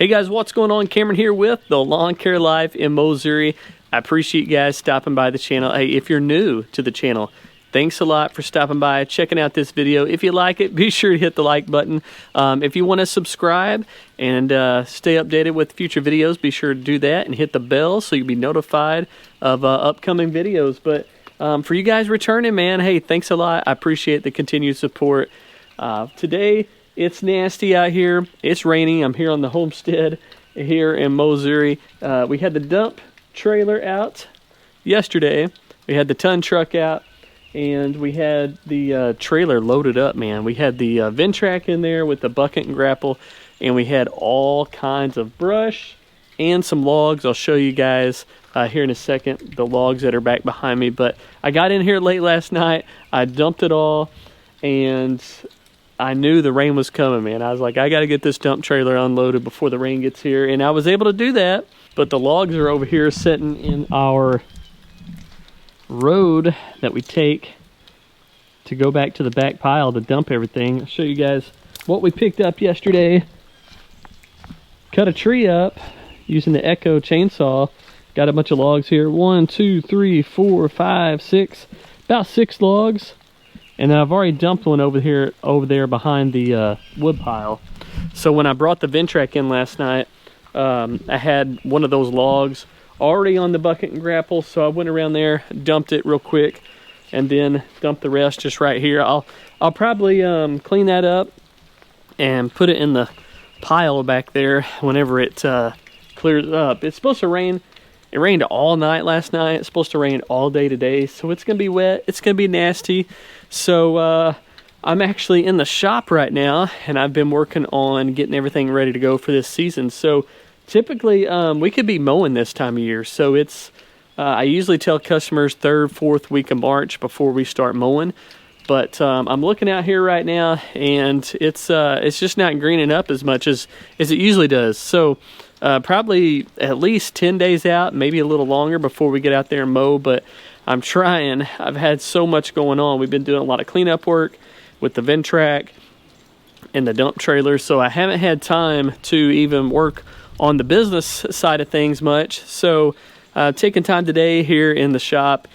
Hey guys, what's going on? Cameron here with the Lawn Care Life in Missouri. I appreciate you guys stopping by the channel. Hey, if you're new to the channel, thanks a lot for stopping by, checking out this video. If you like it, be sure to hit the like button. If you want to subscribe and stay updated with future videos, be sure to do that and hit the bell so you'll be notified of upcoming videos. But for you guys returning, man, hey, thanks a lot. I appreciate the continued support. Today, it's nasty out here. It's raining. I'm here on the Homestead here in Missouri. We had the dump trailer out yesterday. We had the ton truck out, and we had the trailer loaded up, man. We had the Ventrac in there with the bucket and grapple, and we had all kinds of brush and some logs. I'll show you guys here in a second the logs that are back behind me. But I got in here late last night. I dumped it all, and I knew the rain was coming, man. I was like, I got to get this dump trailer unloaded before the rain gets here. And I was able to do that. But the logs are over here sitting in our road that we take to go back to the back pile to dump everything. I'll show you guys what we picked up yesterday. Cut a tree up using the Echo chainsaw. Got a bunch of logs here. 1, 2, 3, 4, 5, 6. About 6 logs. And I've already dumped one over there behind the wood pile. So when I brought the Ventrac in last night, I had one of those logs already on the bucket and grapple. So I went around there, dumped it real quick, and then dumped the rest just right here. I'll probably clean that up and put it in the pile back there whenever it clears up. It's supposed to rain. It rained all night last night. It's supposed to rain all day today. So it's going to be wet. It's going to be nasty. So I'm actually in the shop right now, and I've been working on getting everything ready to go for this season. So typically we could be mowing this time of year. So it's I usually tell customers 3rd, 4th week of March before we start mowing. But I'm looking out here right now, and it's just not greening up as much as it usually does. So probably at least 10 days out, maybe a little longer before we get out there and mow. But I'm trying. I've had so much going on. We've been doing a lot of cleanup work with the Ventrac and the dump trailer. So I haven't had time to even work on the business side of things much. So taking time today here in the shop,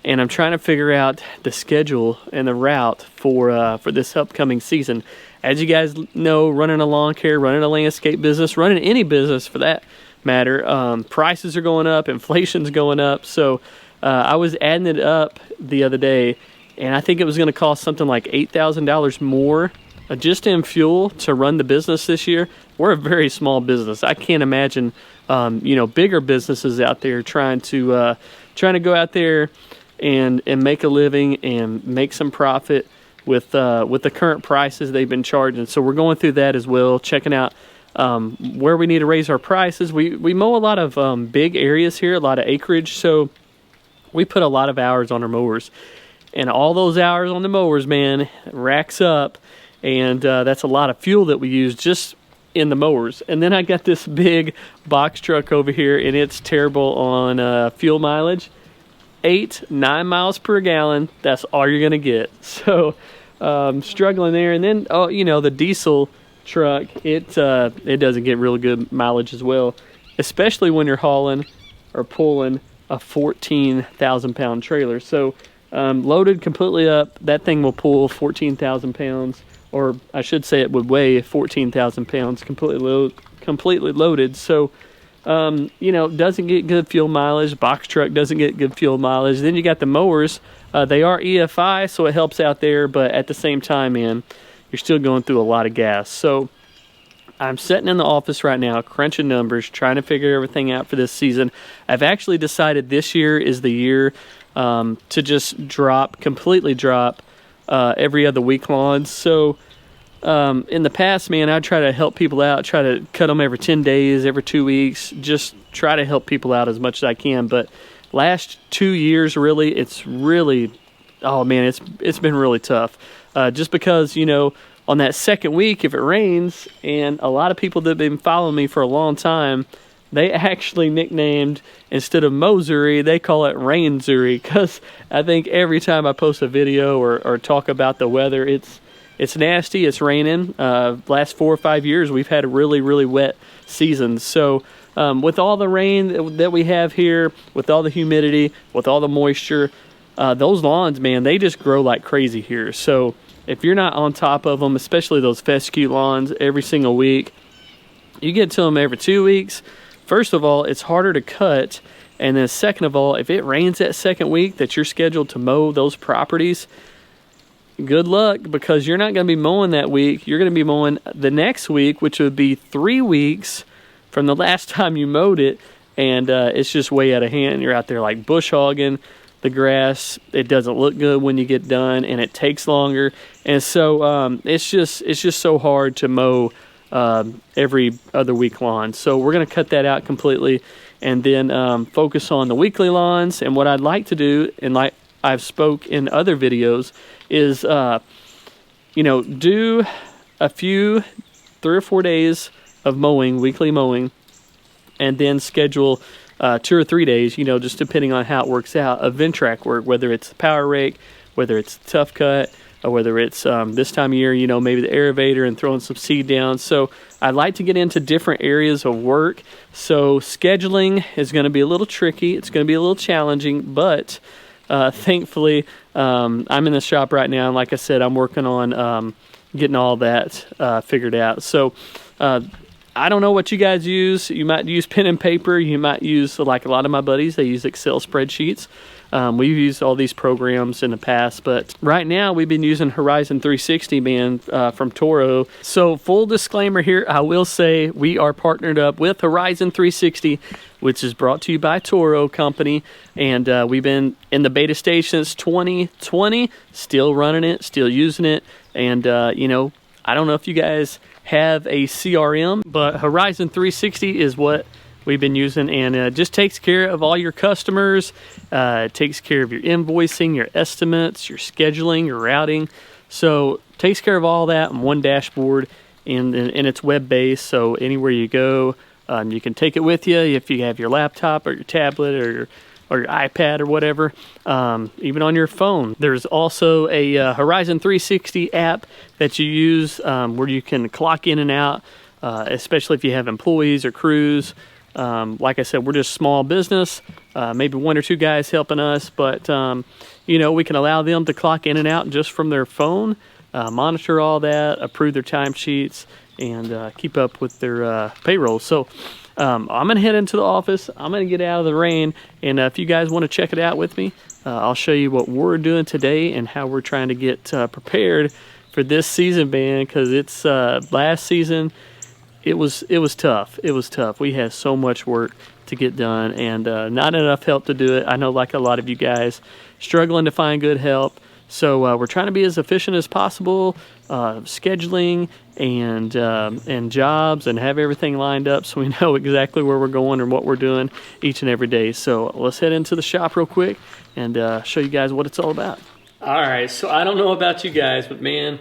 and I'm trying to figure out the schedule and the route for this upcoming season. As you guys know, running a lawn care, running a landscape business, running any business for that matter, prices are going up, inflation's going up. So I was adding it up the other day, and I think it was going to cost something like $8,000 more just in fuel to run the business this year. We're a very small business. I can't imagine, bigger businesses out there trying to go out there and make a living and make some profit with the current prices they've been charging. So we're going through that as well, checking out where we need to raise our prices. We mow a lot of big areas here, a lot of acreage, so we put a lot of hours on our mowers. And all those hours on the mowers, man, racks up, and that's a lot of fuel that we use just in the mowers. And then I got this big box truck over here, and it's terrible on fuel mileage. 8-9 miles per gallon, that's all you're gonna get. So struggling there. And then the diesel truck, it doesn't get really good mileage as well, especially when you're hauling or pulling a 14,000 pound trailer. So loaded completely up, that thing will pull 14,000 pounds, or I should say it would weigh 14,000 pounds completely loaded. So doesn't get good fuel mileage. Box truck doesn't get good fuel mileage. Then you got the mowers. They are EFI, so it helps out there, but at the same time, man, you're still going through a lot of gas. So I'm sitting in the office right now, crunching numbers, trying to figure everything out for this season. I've actually decided this year is the year to just completely drop every other week lawns. So in the past, man, I try to help people out, try to cut them every 10 days, every 2 weeks, just try to help people out as much as I can. But last 2 years, really, it's been really tough. Just because, on that second week, if it rains, and a lot of people that have been following me for a long time, they actually nicknamed, instead of Missouri, they call it Rain-Zuri, because I think every time I post a video or talk about the weather, it's it's nasty. It's raining. Last 4 or 5 years, we've had a really, really wet season. So with all the rain that we have here, with all the humidity, with all the moisture, those lawns, man, they just grow like crazy here. So if you're not on top of them, especially those fescue lawns every single week, you get to them every 2 weeks. First of all, it's harder to cut. And then second of all, if it rains that second week that you're scheduled to mow those properties, good luck, because you're not going to be mowing that week. You're going to be mowing the next week, which would be 3 weeks from the last time you mowed it. And it's just way out of hand. You're out there like bush hogging the grass. It doesn't look good when you get done, and it takes longer. And so it's just so hard to mow every other week lawn. So we're going to cut that out completely, and then focus on the weekly lawns. And what I'd like to do, and like I've spoke in other videos, is do a few 3 or 4 days of mowing, weekly mowing, and then schedule 2 or 3 days, just depending on how it works out, of Ventrac work, whether it's the power rake, whether it's tough cut, or whether it's this time of year, maybe the aerator and throwing some seed down. So I'd like to get into different areas of work. So scheduling is going to be a little tricky. It's going to be a little challenging, but thankfully I'm in the shop right now. And like I said, I'm working on getting all that figured out. So I don't know what you guys use. You might use pen and paper. You might use, like a lot of my buddies, they use Excel spreadsheets. We've used all these programs in the past, but right now we've been using Horizon360, man, from Toro. So full disclaimer here, I will say we are partnered up with Horizon360, which is brought to you by Toro Company. And we've been in the beta stage since 2020, still running it, still using it. And, I don't know if you guys have a CRM, but Horizon360 is what we've been using, and it just takes care of all your customers. It takes care of your invoicing, your estimates, your scheduling, your routing. So it takes care of all that in one dashboard, and it's web-based. So anywhere you go, you can take it with you if you have your laptop or your tablet or your iPad or whatever, even on your phone. There's also a Horizon360 app that you use where you can clock in and out, especially if you have employees or crews. Like I said, we're just small business, maybe 1 or 2 guys helping us, but we can allow them to clock in and out just from their phone, monitor all that, approve their timesheets, and keep up with their payroll. So I'm going to head into the office. I'm going to get out of the rain, and if you guys want to check it out with me, I'll show you what we're doing today and how we're trying to get prepared for this season, man, because it's last season. It was tough. It was tough. We had so much work to get done, and not enough help to do it. I know, like a lot of you guys, struggling to find good help. So we're trying to be as efficient as possible, scheduling and jobs, and have everything lined up so we know exactly where we're going and what we're doing each and every day. So let's head into the shop real quick and show you guys what it's all about. All right, so I don't know about you guys, but man,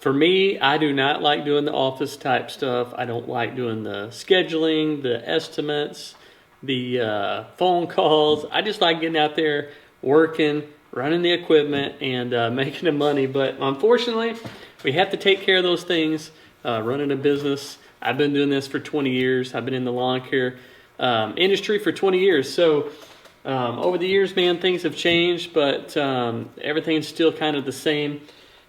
for me, I do not like doing the office type stuff. I don't like doing the scheduling, the estimates, the phone calls. I just like getting out there, working, running the equipment, and making the money. But unfortunately, we have to take care of those things, running a business. I've been doing this for 20 years. I've been in the lawn care industry for 20 years. So over the years, man, things have changed, but everything's still kind of the same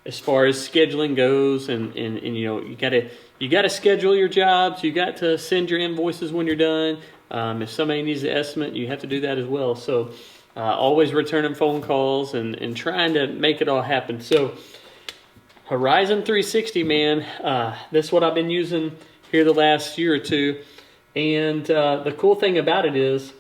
as far as scheduling goes, and you gotta schedule your jobs. You got to send your invoices when you're done. If somebody needs an estimate, you have to do that as well. So always returning phone calls and trying to make it all happen. So Horizon360, man, that's what I've been using here the last year or two. And the cool thing about it is,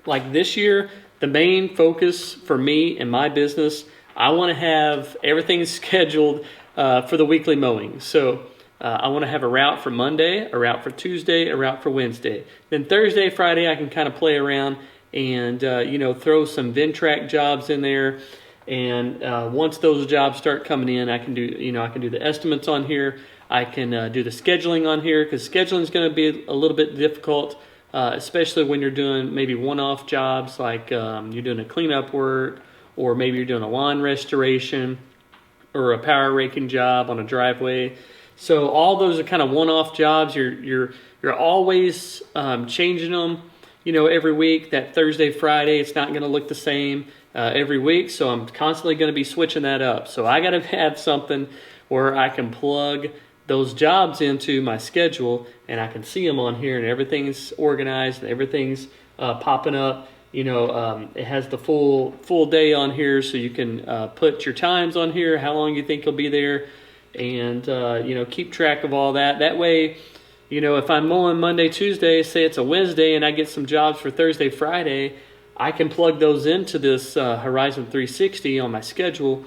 like this year, the main focus for me and my business, I want to have everything scheduled for the weekly mowing. So I want to have a route for Monday, a route for Tuesday, a route for Wednesday. Then Thursday, Friday, I can kind of play around and throw some Ventrac jobs in there. And once those jobs start coming in, I can do the estimates on here. I can do the scheduling on here, because scheduling is going to be a little bit difficult, especially when you're doing maybe one-off jobs, like you're doing a cleanup work, or maybe you're doing a lawn restoration. or a power raking job on a driveway. So all those are kind of one-off jobs. You're always changing them. Every week. That Thursday, Friday, it's not going to look the same every week. So I'm constantly going to be switching that up. So I got to have something where I can plug those jobs into my schedule, and I can see them on here, and everything's organized, and everything's popping up. It has the full day on here, so you can put your times on here, how long you think you'll be there, and keep track of all that. That way, if I'm mowing Monday, Tuesday, say it's a Wednesday, and I get some jobs for Thursday, Friday, I can plug those into this Horizon360 on my schedule.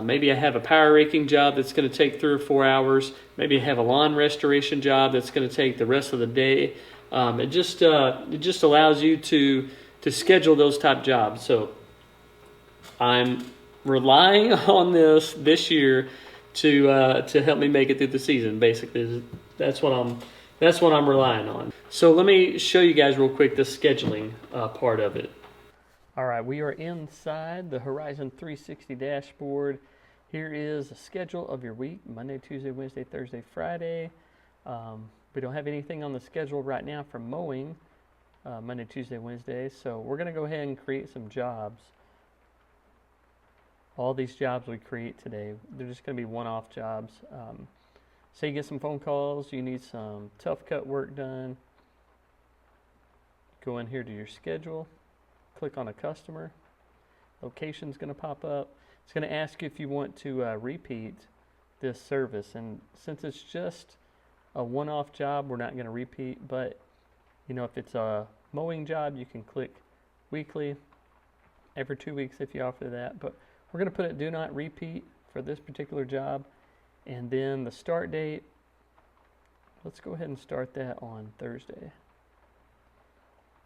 Maybe I have a power raking job that's going to take 3 or 4 hours. Maybe I have a lawn restoration job that's going to take the rest of the day. It just allows you to schedule those type jobs. So I'm relying on this year to help me make it through the season. Basically, that's what I'm relying on. So let me show you guys real quick the scheduling part of it. All right, we are inside the Horizon360 dashboard. Here is a schedule of your week: Monday, Tuesday, Wednesday, Thursday, Friday. We don't have anything on the schedule right now for mowing Monday, Tuesday, Wednesday. So we're going to go ahead and create some jobs. All these jobs we create today, they're just going to be one-off jobs. Say you get some phone calls, you need some tough cut work done. Go in here to your schedule. Click on a customer. Location's going to pop up. It's going to ask you if you want to repeat this service. And since it's just a one-off job, we're not going to repeat. But, if it's a mowing job, you can click weekly, every 2 weeks if you offer that. But we're going to put it do not repeat for this particular job. And then the start date, let's go ahead and start that on Thursday.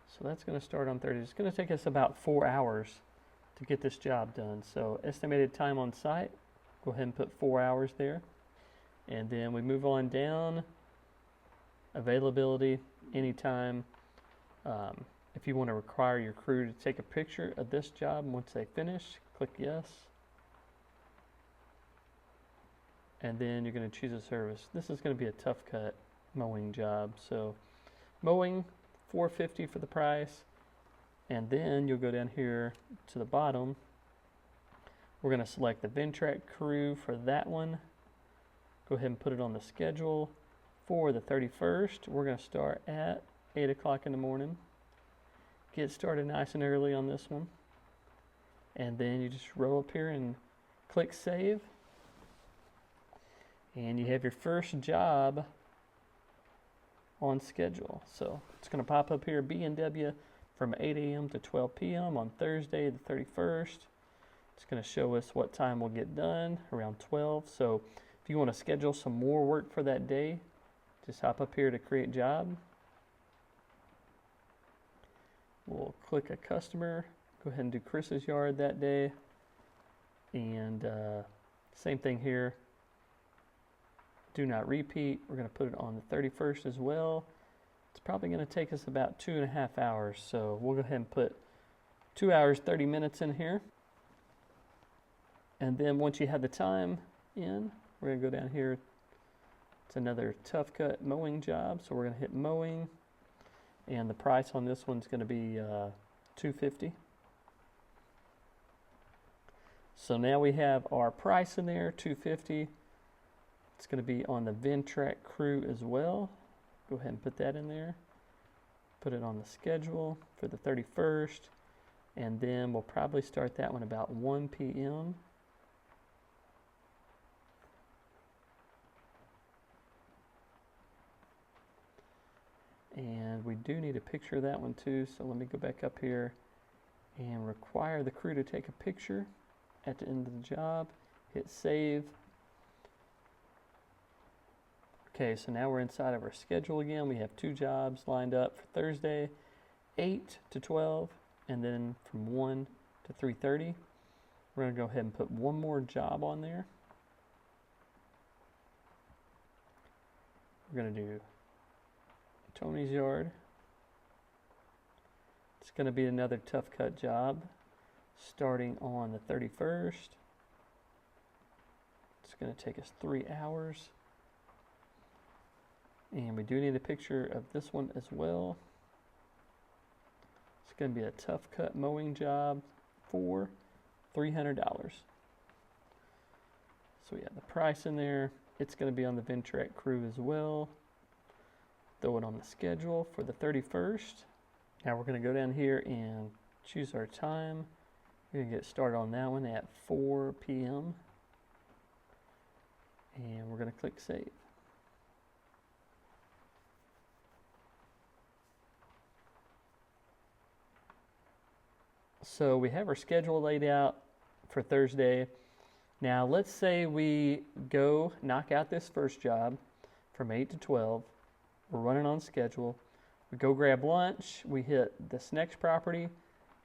So that's going to start on Thursday. It's going to take us about 4 hours to get this job done. So estimated time on site, go ahead and put 4 hours there. And then we move on down. Availability, anytime. If you want to require your crew to take a picture of this job once they finish, click yes. And then you're going to choose a service. This is going to be a tough cut mowing job. So mowing, $4.50 for the price. And then you'll go down here to the bottom. We're going to select the Ventrac crew for that one. Go ahead and put it on the schedule for the 31st. We're going to start at 8 o'clock in the morning. Get started nice and early on this one. And then you just roll up here and click save. And you have your first job on schedule. So it's going to pop up here, B&W from 8 a.m. to 12 p.m. on Thursday the 31st. It's going to show us what time we'll get done, around 12. So if you want to schedule some more work for that day, just hop up here to create job. We'll click a customer, go ahead and do Chris's yard that day. And same thing here. Do not repeat. We're going to put it on the 31st as well. It's probably going to take us about 2.5 hours. So we'll go ahead and put 2 hours, 30 minutes in here. And then once you have the time in, we're going to go down here. It's another tough cut mowing job. So we're going to hit mowing. And the price on this one's going to be $2.50. So now we have our price in there, $2.50. It's going to be on the Ventrac crew as well. Go ahead and put that in there. Put it on the schedule for the 31st. And then we'll probably start that one about 1 p.m. And we do need a picture of that one too. So let me go back up here and require the crew to take a picture at the end of the job. Hit save. Okay, so now we're inside of our schedule again. We have 2 jobs lined up for Thursday, 8 to 12, and then from 1 to 3:30. We're going to go ahead and put one more job on there. We're going to do Tony's yard. It's going to be another tough cut job starting on the 31st. going to take us 3 hours. And we do need a picture of this one as well. It's going to be a tough cut mowing job for $300. So we have the price in there. It's going to be on the Ventrac crew as well. Throw it on the schedule for the 31st. Now we're going to go down here and choose our time. We're going to get started on that one at 4 p.m. And we're going to click save. So we have our schedule laid out for Thursday. Now let's say we go knock out this first job from 8 to 12. We're running on schedule. We go grab lunch. We hit this next property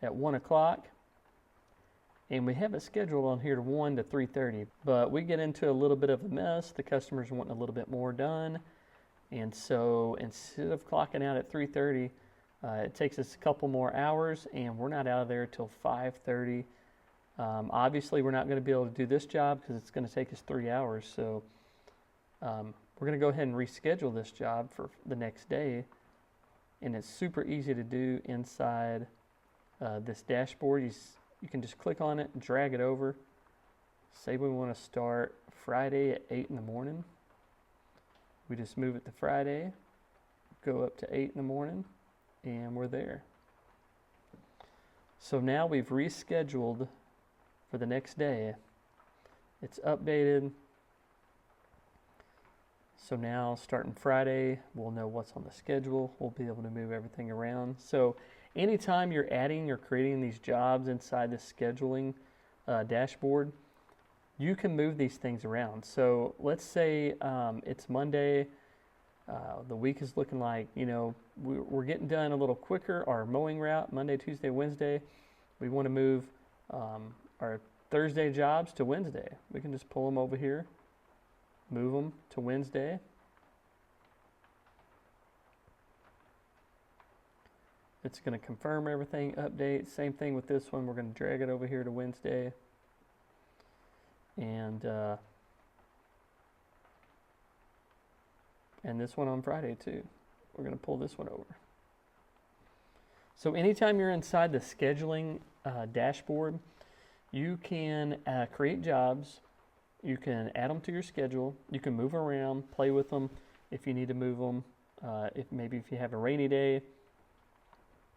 at 1 o'clock. And we have it scheduled on here to 1 to 3:30. But we get into a little bit of a mess. The customer's wanting a little bit more done. And so instead of clocking out at 3:30, it takes us a couple more hours, and we're not out of there till 5:30. Obviously, we're not going to be able to do this job because it's going to take us 3 hours. So we're going to go ahead and reschedule this job for the next day. And it's super easy to do inside this dashboard. You can just click on it and drag it over. Say we want to start Friday at 8 in the morning. We just move it to Friday, go up to 8 in the morning, and we're there. So now we've rescheduled for the next day. It's updated. So now starting Friday, we'll know what's on the schedule. We'll be able to move everything around. So anytime you're adding or creating these jobs inside the scheduling dashboard, you can move these things around. So let's say it's Monday. The week is looking like, we're getting done a little quicker. Our mowing route, Monday, Tuesday, Wednesday. We want to move our Thursday jobs to Wednesday. We can just pull them over here, move them to Wednesday. It's going to confirm everything, update. Same thing with this one. We're going to drag it over here to Wednesday. And this one on Friday too. We're going to pull this one over. So anytime you're inside the scheduling dashboard, you can create jobs. You can add them to your schedule. You can move around, play with them if you need to move them. If you have a rainy day,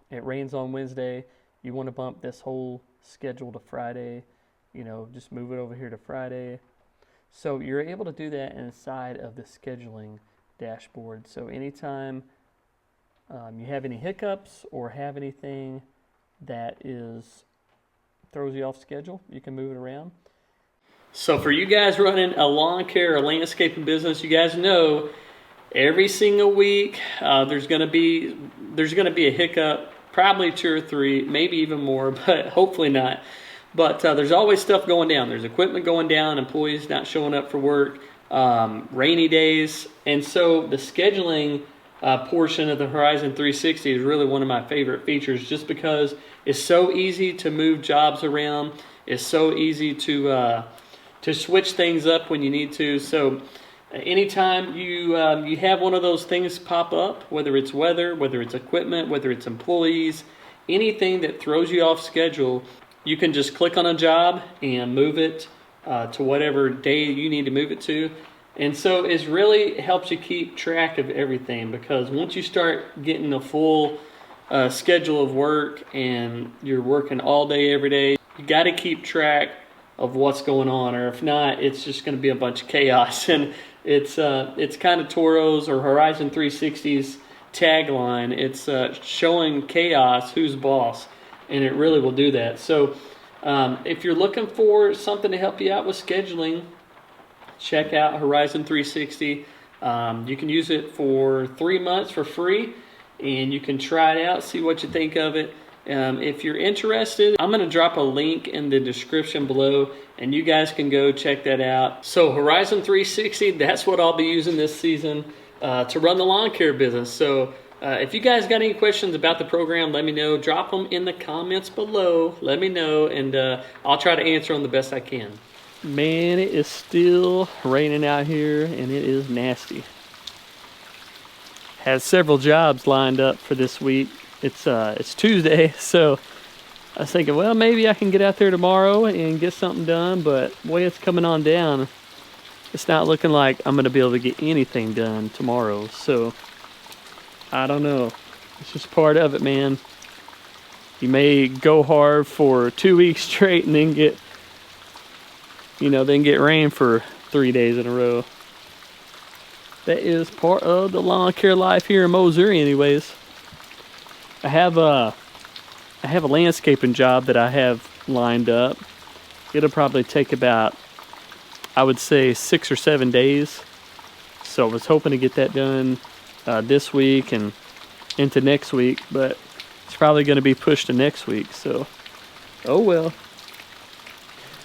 it rains on Wednesday, you want to bump this whole schedule to Friday, just move it over here to Friday. So you're able to do that inside of the scheduling dashboard. So anytime you have any hiccups or have anything that throws you off schedule, you can move it around. So for you guys running a lawn care or landscaping business, you guys know every single week there's going to be a hiccup, probably 2 or 3, maybe even more, but hopefully not. But there's always stuff going down. There's equipment going down, employees not showing up for work, rainy days. And so the scheduling portion of the Horizon360 is really one of my favorite features, just because it's so easy to move jobs around. It's so easy to switch things up when you need to. So anytime you have one of those things pop up, whether it's weather, whether it's equipment, whether it's employees, anything that throws you off schedule, you can just click on a job and move it to whatever day you need to move it to. And so it really helps you keep track of everything, because once you start getting a full schedule of work and you're working all day every day, you got to keep track of what's going on, or if not, it's just going to be a bunch of chaos. And it's kind of Toro's or Horizon360's tagline. It's showing chaos who's boss, and it really will do that. So if you're looking for something to help you out with scheduling, check out Horizon360. You can use it for 3 months for free, and you can try it out, see what you think of it. If you're interested, I'm going to drop a link in the description below, and you guys can go check that out. So Horizon360, that's what I'll be using this season to run the lawn care business. So if you guys got any questions about the program, let me know. Drop them in the comments below. Let me know, and I'll try to answer them the best I can. Man, it is still raining out here and it is nasty. Has several jobs lined up for this week. It's Tuesday, so I was thinking, well, maybe I can get out there tomorrow and get something done, but the way it's coming on down, it's not looking like I'm gonna be able to get anything done tomorrow. So I don't know. It's just part of it, man. You may go hard for 2 weeks straight and then get rain for 3 days in a row. That is part of the lawn care life here in Missouri anyways. I have a landscaping job that I have lined up. It'll probably take about, I would say, 6 or 7 days. So I was hoping to get that done this week and into next week, but it's probably going to be pushed to next week. So, oh well.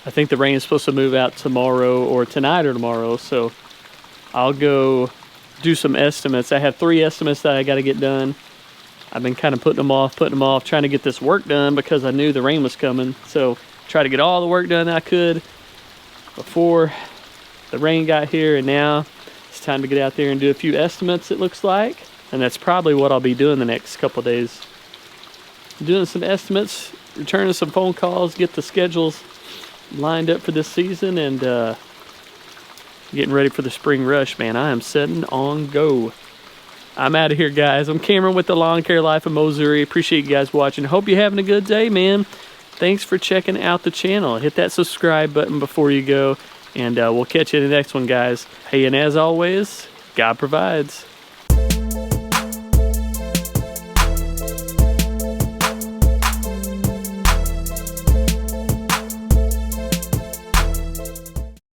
I think the rain is supposed to move out tomorrow or tonight or tomorrow, so I'll go do some estimates. I have 3 estimates that I got to get done. I've been kind of putting them off, trying to get this work done because I knew the rain was coming. So try to get all the work done that I could before the rain got here, and now it's time to get out there and do a few estimates, it looks like. And that's probably what I'll be doing the next couple of days. Doing some estimates, returning some phone calls, get the schedules lined up for this season, and getting ready for the spring rush, man. I am setting on go. I'm out of here, guys. I'm Cameron with the Lawn Care Life of Missouri. Appreciate you guys watching. Hope you're having a good day, man. Thanks for checking out the channel. Hit that subscribe button before you go, and we'll catch you in the next one, guys. Hey, and as always, God provides.